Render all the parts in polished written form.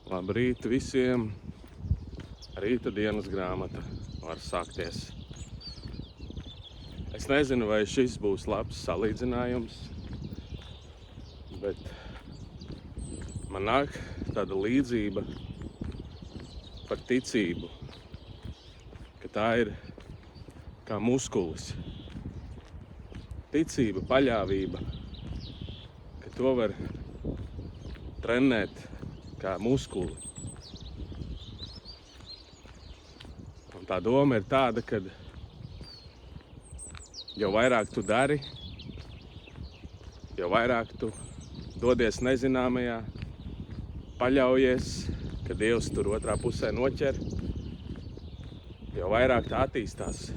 Labrīt visiem! Rīta dienas grāmata var sākties. Es nezinu, vai šis būs labs salīdzinājums, bet man nāk tāda līdzība par ticību, ka tā ir kā muskulis. Ticība, paļāvība, ka to var trenēt kā muskuli. Un tā doma ir tāda, ka jo vairāk tu dari, jo vairāk tu dodies nezināmajā, paļaujies, ka Dievs tur otrā pusē noķer, jo vairāk tā attīstās,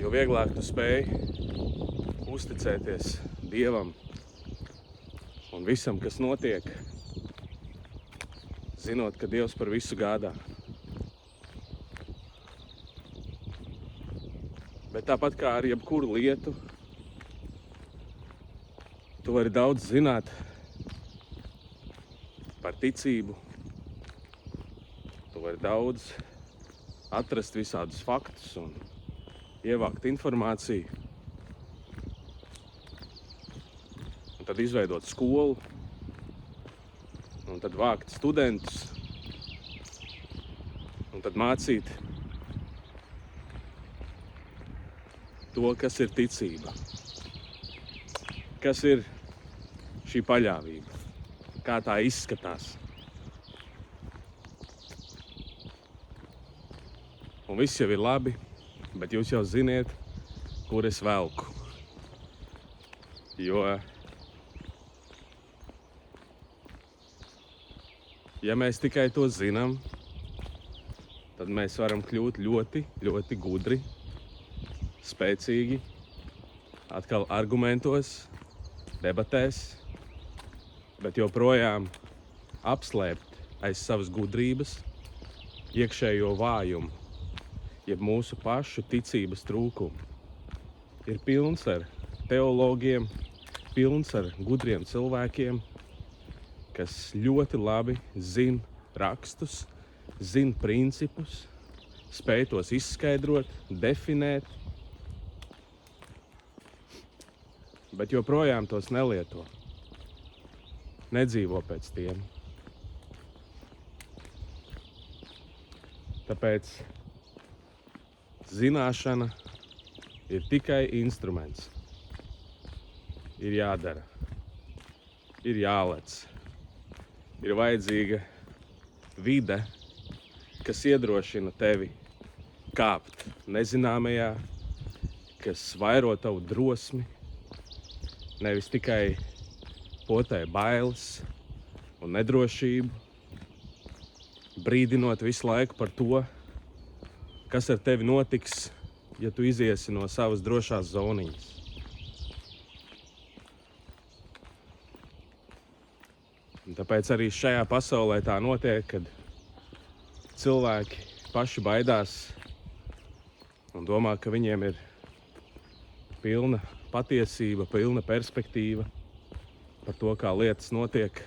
jo vieglāk tu spēj uzticēties Dievam un visam, kas notiek, zinot, ka Dievs par visu gādā. Bet tāpat kā ar jebkuru lietu, tu vari daudz zināt par ticību, tu vari daudz atrast visādus faktus un ievākt informāciju. Un tad izveidot skolu, un tad vākt studentus, un tad mācīt to, kas ir ticība, kas ir šī paļāvība, kā tā izskatās. Un viss jau ir labi, bet jūs jau ziniet, kur es velku. Jo ja mēs tikai to zinām, tad mēs varam kļūt ļoti, ļoti gudri, spēcīgi, atkal argumentos, debatēs, bet joprojām apslēpt aiz savas gudrības iekšējo vājumu, jeb mūsu pašu ticības trūkumu. Ir pilns ar teologiem, pilns ar gudriem cilvēkiem, kas ļoti labi zina rakstus, zina principus, spēj tos izskaidrot, definēt, bet joprojām tos nelieto, nedzīvo pēc tiem. Tāpēc zināšana ir tikai instruments. Ir jādara, ir jālec. Ir vajadzīga vide, kas iedrošina tevi kāpt nezināmajā, kas vairo tavu drosmi, nevis tikai potē bailes un nedrošību, brīdinot visu laiku par to, kas ar tevi notiks, ja tu iziesi no savas drošās zoniņas. Un tāpēc arī šajā pasaulē tā notiek, kad cilvēki paši baidās un domā, ka viņiem ir pilna patiesība, pilna perspektīva par to, kā lietas notiek.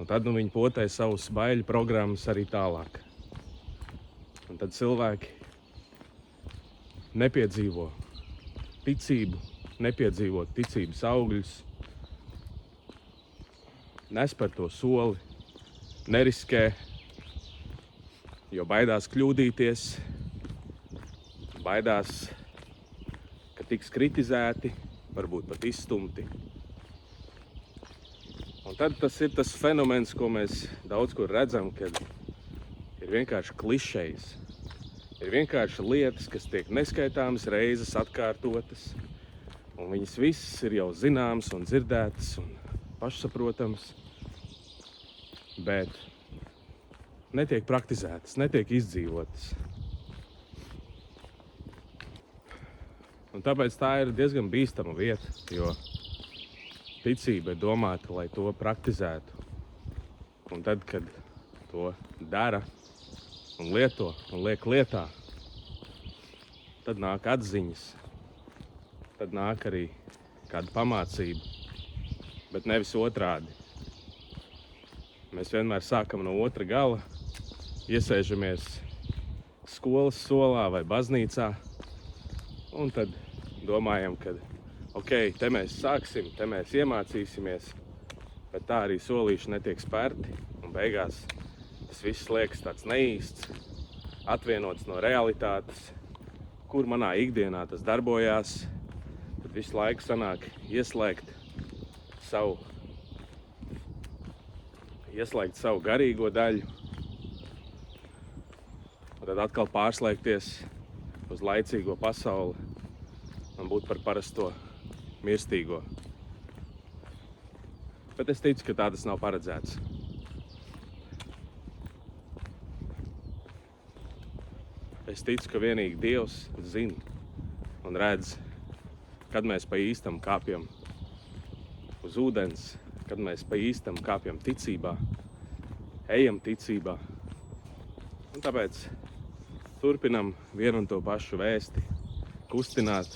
Un tad viņi potē savus baiļu programmas arī tālāk. Un tad cilvēki nepiedzīvo ticību, nepiedzīvo ticības augļus, nespēr to soli, neriskē, jo baidās kļūdīties, baidās, ka tiks kritizēti, varbūt pat izstumti. Un tad tas ir tas fenomens, ko mēs daudz kur redzam, kad ir vienkārši klišejas. Ir vienkārši lietas, kas tiek neskaitāmas reizes atkārtotas, un viņas visas ir jau zināmas un dzirdētas un pašsaprotamas, bet netiek praktizētas, netiek izdzīvotas. Un tāpēc tā ir diezgan bīstama vieta, jo ticība ir domāta, lai to praktizētu. Un tad, kad to dara un lieto un liek lietā, tad nāk atziņas, tad nāk arī kāda pamācība, bet nevis otrādi. Mēs vienmēr sākam no otra gala, iesēžamies skolas solā vai baznīcā, un tad domājam, ka ok, te mēs sāksim, te mēs iemācīsimies, bet tā arī solīši netiek spērti, un beigās tas viss liekas tāds neīsts, atvienots no realitātes, kur manā ikdienā tas darbojās, tad visu laiku sanāk ieslēgt savu garīgo daļu, un tad atkal pārslēgties uz laicīgo pasauli un būt par parasto mirstīgo. Bet es ticu, ka tā tas nav paredzēts. Es ticu, ka vienīgi Dievs zina un redz, kad mēs pa īstam kāpjam uz ūdens, kad mēs pa īstam kāpjam ticībā, ejam ticībā. Un tāpēc turpinam vienu un to pašu vēsti, kustināt,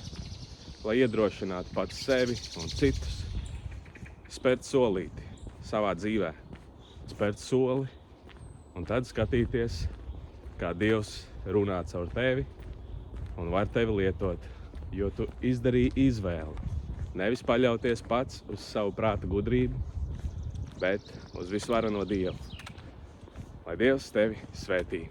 lai iedrošinātu pats sevi un citus, spērt solīti savā dzīvē, spērt soli un tad skatīties, kā Dievs runā caur tevi un var tevi lietot, jo tu izdarīji izvēli. Nevis paļauties pats uz savu prāta gudrību, bet uz visvarano Dievu. Lai Dievs tevi svētī.